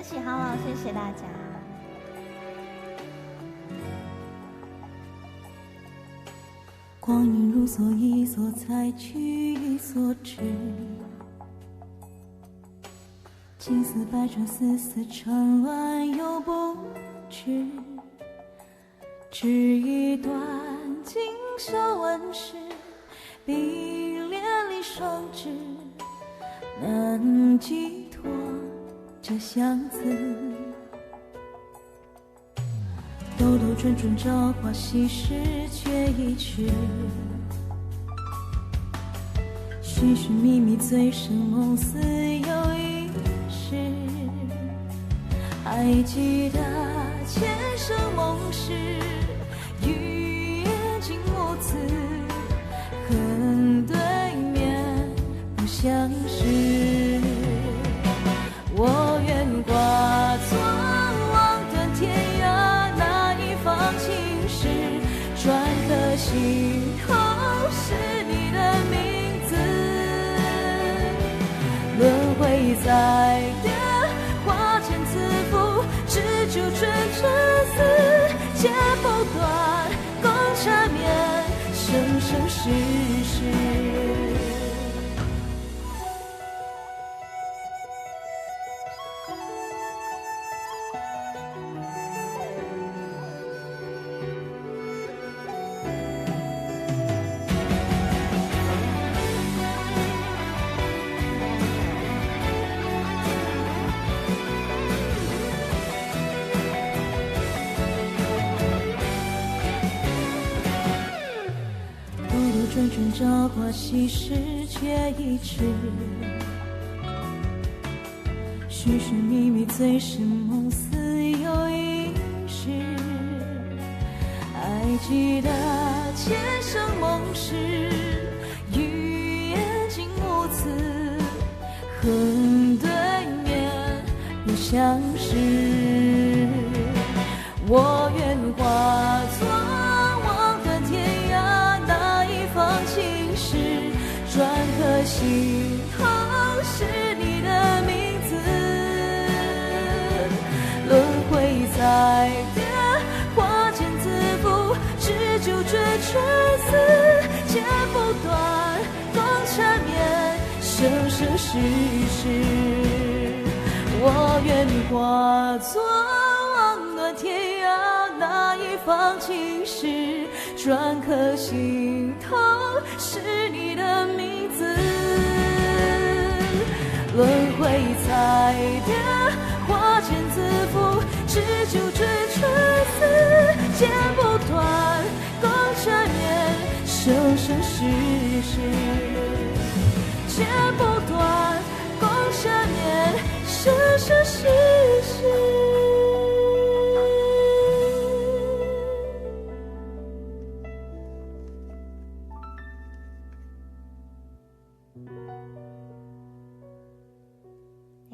喜好了，谢谢大家。光阴如梭，一所采取一所止，青丝百转，丝丝缠乱又不知。织一段锦绣纹饰，碧连理双枝，难寄托这相思。兜兜转转，朝花夕拾却已迟，寻寻觅觅，醉生梦死又一世。还记得前生梦事，语言竟无词，恨对面不相识。我愿化作望断天涯那一方青石，篆刻心头是你的名字。轮回在的花间自负，只就春春丝，剪不断，共缠绵，生生世世。转转朝花夕拾却已迟，寻寻觅觅，醉生梦死又一世。还记得前生梦事，语言竟无词，恨对面不相识。我愿化作望断天涯那一方青石，篆刻心头是你的名字。轮回在的花间自负，只就追春丝，剪不断，共缠绵，生生世世。我愿化作望断天涯那一方青石，篆刻心头是你的名字。轮回在的花间自负，只就追春丝，剪不断，共缠绵，生生世世。剪不断，共缠绵，生生世世。